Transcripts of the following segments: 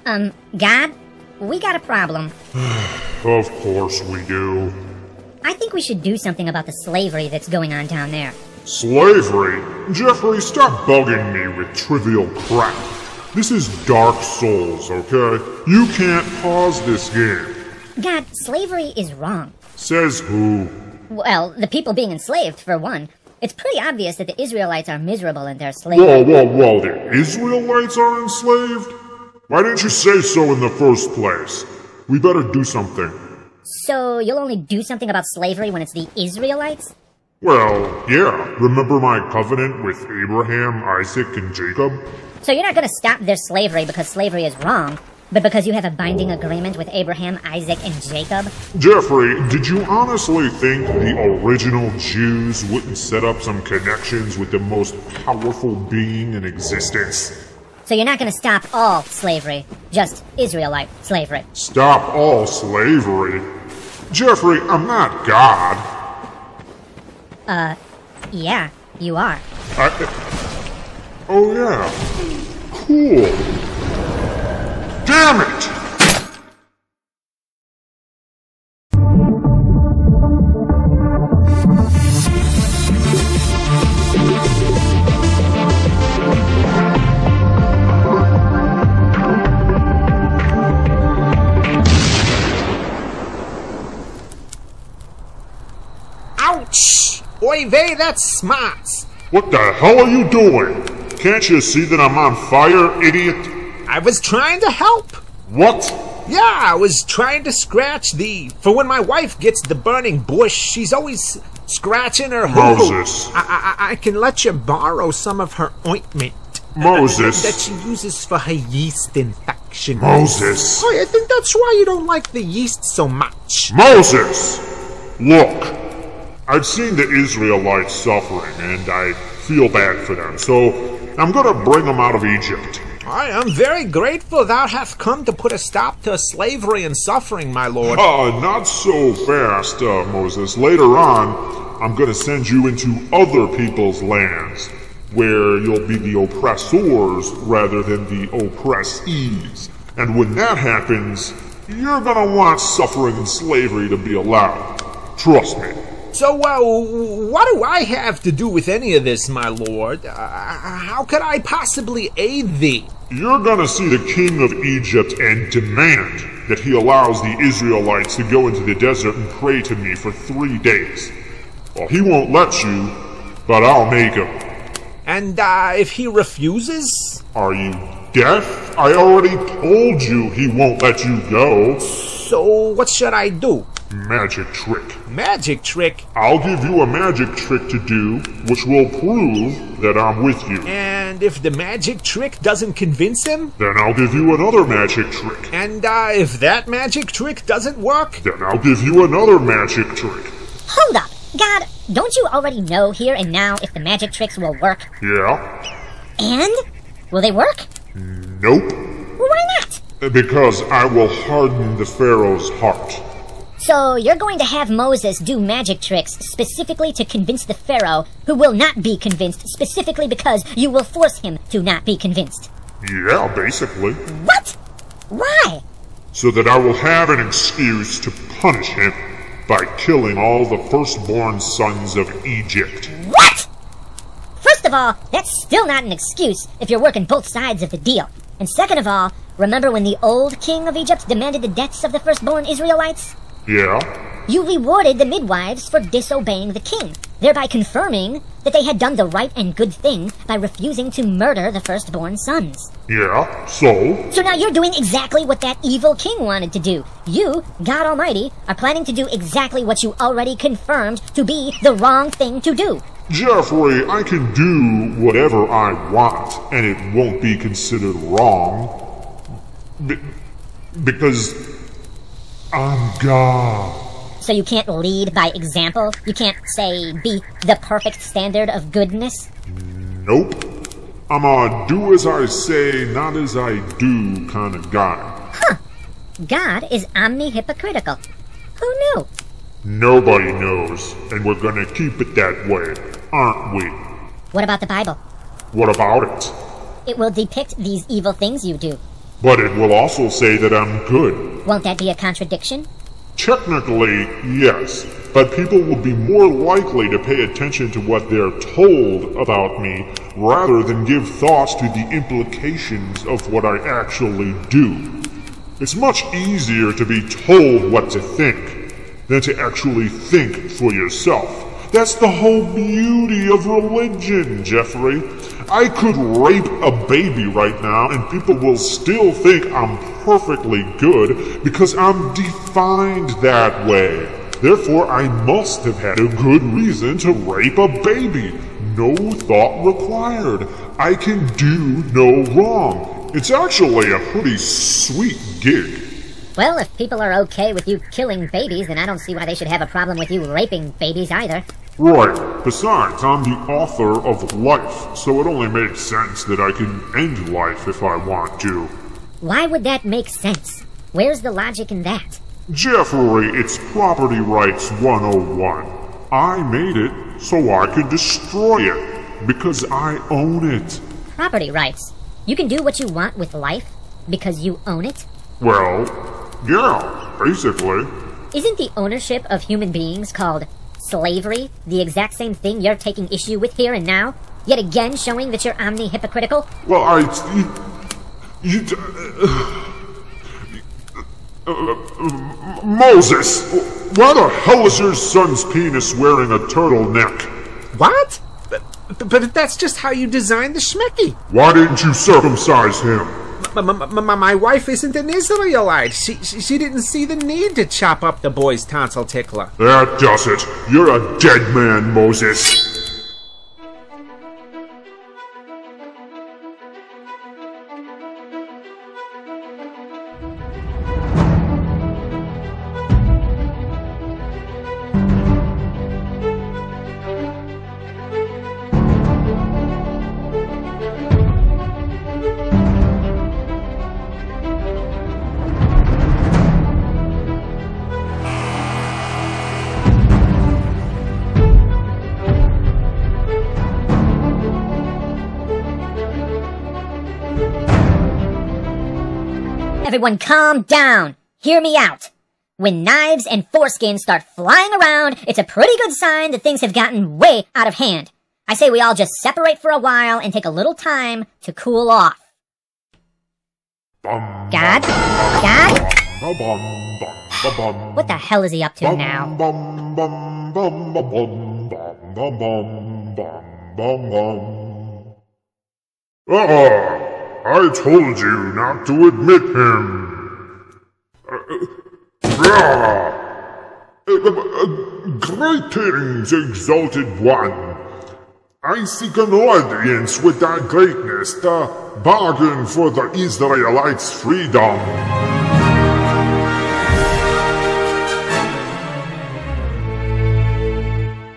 God, we got a problem. Of course we do. I think we should do something about the slavery that's going on down there. Slavery? Jeffrey, stop bugging me with trivial crap. This is Dark Souls, okay? You can't pause this game. God, slavery is wrong. Says who? Well, the people being enslaved, for one. It's pretty obvious that the Israelites are miserable in their slavery. Whoa, the Israelites are enslaved? Why didn't you say so in the first place? We better do something. So you'll only do something about slavery when it's the Israelites? Well, yeah. Remember my covenant with Abraham, Isaac, and Jacob? So you're not going to stop their slavery because slavery is wrong, but because you have a binding agreement with Abraham, Isaac, and Jacob? Jeffrey, did you honestly think the original Jews wouldn't set up some connections with the most powerful being in existence? So you're not going to stop all slavery, just Israelite slavery. Stop all slavery? Jeffrey, I'm not God. Yeah, you are. Oh yeah. Cool. Damn it! Ouch! Oy vey, that's smart. What the hell are you doing? Can't you see that I'm on fire, idiot? I was trying to help. What? Yeah, I was trying to scratch for when my wife gets the burning bush, she's always scratching her hoo-hoo. Moses. I can let you borrow some of her ointment. Moses. That she uses for her yeast infection. Moses. Oh, I think that's why you don't like the yeast so much. Moses! Look, I've seen the Israelites suffering, and I feel bad for them, so I'm gonna bring them out of Egypt. I am very grateful thou hast come to put a stop to slavery and suffering, my lord. Not so fast, Moses. Later on, I'm gonna send you into other people's lands, where you'll be the oppressors rather than the oppressees. And when that happens, you're gonna want suffering and slavery to be allowed. Trust me. So, what do I have to do with any of this, my lord? How could I possibly aid thee? You're gonna see the king of Egypt and demand that he allows the Israelites to go into the desert and pray to me for 3 days. Well, he won't let you, but I'll make him. And, if he refuses? Are you deaf? I already told you he won't let you go. So, what should I do? Magic trick. Magic trick? I'll give you a magic trick to do, which will prove that I'm with you. And if the magic trick doesn't convince him? Then I'll give you another magic trick. And, if that magic trick doesn't work? Then I'll give you another magic trick. Hold up! God, don't you already know here and now if the magic tricks will work? Yeah? And? Will they work? Nope. Why not? Because I will harden the Pharaoh's heart. So you're going to have Moses do magic tricks specifically to convince the Pharaoh, who will not be convinced, specifically because you will force him to not be convinced. Yeah, basically. What? Why? So that I will have an excuse to punish him by killing all the firstborn sons of Egypt. What? First of all, that's still not an excuse if you're working both sides of the deal. And second of all, remember when the old king of Egypt demanded the deaths of the firstborn Israelites? Yeah? You rewarded the midwives for disobeying the king, thereby confirming that they had done the right and good thing by refusing to murder the firstborn sons. Yeah, so? So now you're doing exactly what that evil king wanted to do. You, God Almighty, are planning to do exactly what you already confirmed to be the wrong thing to do. Jeffrey, I can do whatever I want, and it won't be considered wrong. Because I'm God. So you can't lead by example? You can't, say, be the perfect standard of goodness? Nope. I'm a do as I say, not as I do kind of guy. Huh. God is omni-hypocritical. Who knew? Nobody knows, and we're gonna keep it that way, aren't we? What about the Bible? What about it? It will depict these evil things you do. But it will also say that I'm good. Won't that be a contradiction? Technically, yes, but people will be more likely to pay attention to what they're told about me rather than give thoughts to the implications of what I actually do. It's much easier to be told what to think than to actually think for yourself. That's the whole beauty of religion, Jeffrey. I could rape a baby right now and people will still think I'm perfectly good because I'm defined that way. Therefore, I must have had a good reason to rape a baby. No thought required. I can do no wrong. It's actually a pretty sweet gig. Well, if people are okay with you killing babies, then I don't see why they should have a problem with you raping babies either. Right. Besides, I'm the author of life, so it only makes sense that I can end life if I want to. Why would that make sense? Where's the logic in that? Jeffrey, it's property rights 101. I made it, so I can destroy it, because I own it. Property rights? You can do what you want with life because you own it? Well, yeah, basically. Isn't the ownership of human beings called slavery the exact same thing you're taking issue with here and now? Yet again showing that you're omni-hypocritical? Well, Moses, why the hell is your son's penis wearing a turtleneck? What? But that's just how you designed the schmecky. Why didn't you circumcise him? My wife isn't an Israelite. She didn't see the need to chop up the boy's tonsil tickler. That does it. You're a dead man, Moses. Everyone calm down. Hear me out. When knives and foreskins start flying around, it's a pretty good sign that things have gotten way out of hand. I say we all just separate for a while and take a little time to cool off. God? God? What the hell is he up to now? I told you not to admit him. Greetings, exalted one. I seek an audience with thy greatness to bargain for the Israelites' freedom.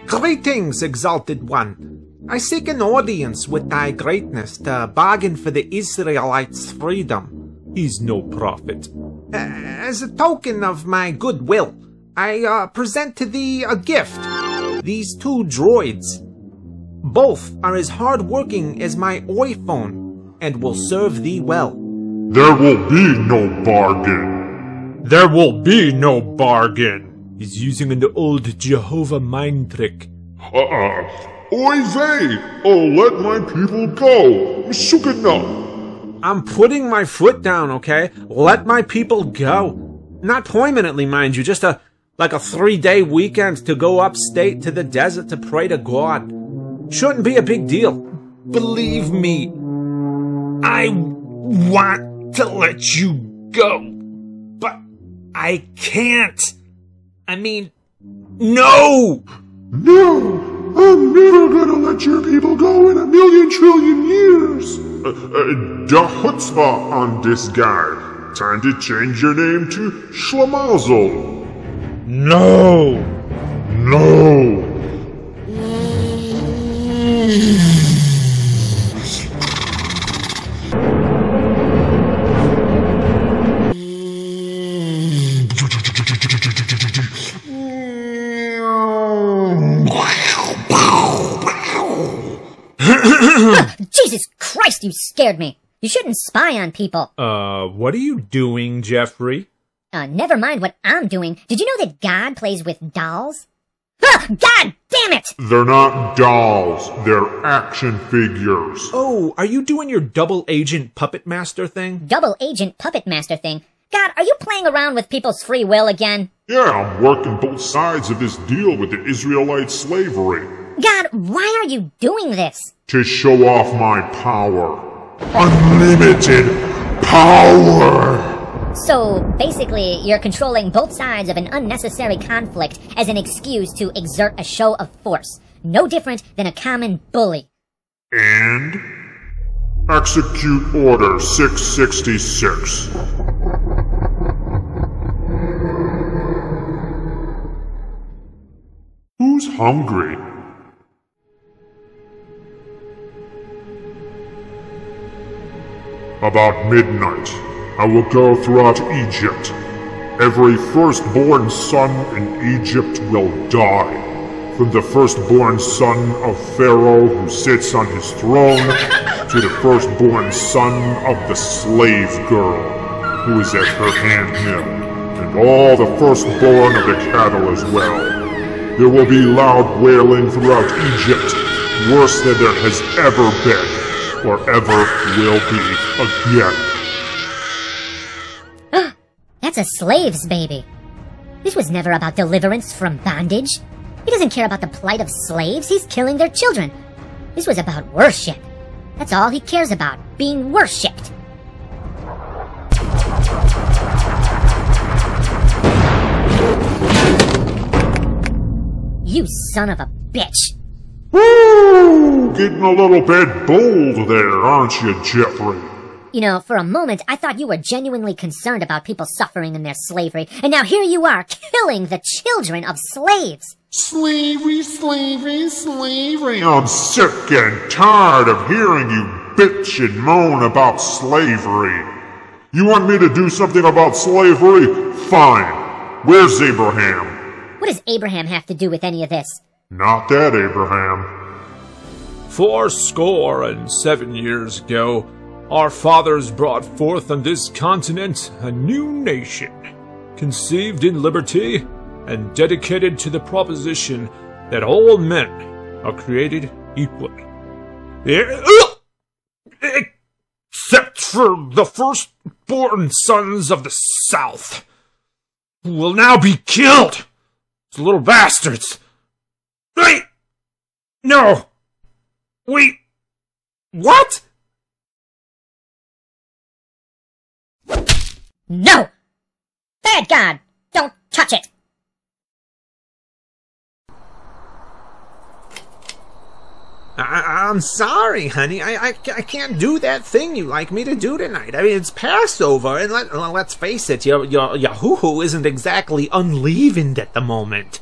Greetings, exalted one. I seek an audience with thy greatness to bargain for the Israelites' freedom. He's no prophet. As a token of my goodwill, I present to thee a gift. These two droids. Both are as hard-working as my iPhone, and will serve thee well. There will be no bargain. There will be no bargain. He's using an old Jehovah mind trick. Oy vey! Oh, let my people go! Sukana! I'm putting my foot down, okay? Let my people go. Not permanently, mind you, just like a 3-day weekend to go upstate to the desert to pray to God. Shouldn't be a big deal. Believe me, I want to let you go, but I can't. I mean, no! No! I'm never gonna let your people go in 1,000,000 trillion years! Da chutzpah on this guy. Time to change your name to Schlemazel. No! No! Jesus Christ, you scared me. You shouldn't spy on people. What are you doing, Jeffrey? Never mind what I'm doing. Did you know that God plays with dolls? Ah, God damn it! They're not dolls. They're action figures. Oh, are you doing your double agent puppet master thing? Double agent puppet master thing. God, are you playing around with people's free will again? Yeah, I'm working both sides of this deal with the Israelite slavery. God, why are you doing this? To show off my power. Unlimited power! So, basically, you're controlling both sides of an unnecessary conflict as an excuse to exert a show of force. No different than a common bully. And? Execute Order 666. Who's hungry? About midnight, I will go throughout Egypt. Every firstborn son in Egypt will die. From the firstborn son of Pharaoh who sits on his throne, to the firstborn son of the slave girl who is at her handmill, and all the firstborn of the cattle as well. There will be loud wailing throughout Egypt, worse than there has ever been, or ever will be again. That's a slave's baby. This was never about deliverance from bondage. He doesn't care about the plight of slaves. He's killing their children. This was about worship. That's all he cares about, being worshipped. You son of a bitch. Woo! Getting a little bit bold there, aren't you, Jeffrey? You know, for a moment, I thought you were genuinely concerned about people suffering in their slavery, and now here you are, killing the children of slaves. Slavery, slavery, slavery. I'm sick and tired of hearing you bitch and moan about slavery. You want me to do something about slavery? Fine. Where's Abraham? What does Abraham have to do with any of this? Not that Abraham. 7 years ago, our fathers brought forth on this continent a new nation, conceived in liberty and dedicated to the proposition that all men are created equal. Except for the firstborn sons of the South, who will now be killed. Those little bastards. Wait! No! Wait! What? No! Bad God! Don't touch it! I'm sorry, honey. I can't do that thing you like me to do tonight. I mean, it's Passover, and let's face it, your hoo-hoo isn't exactly unleavened at the moment.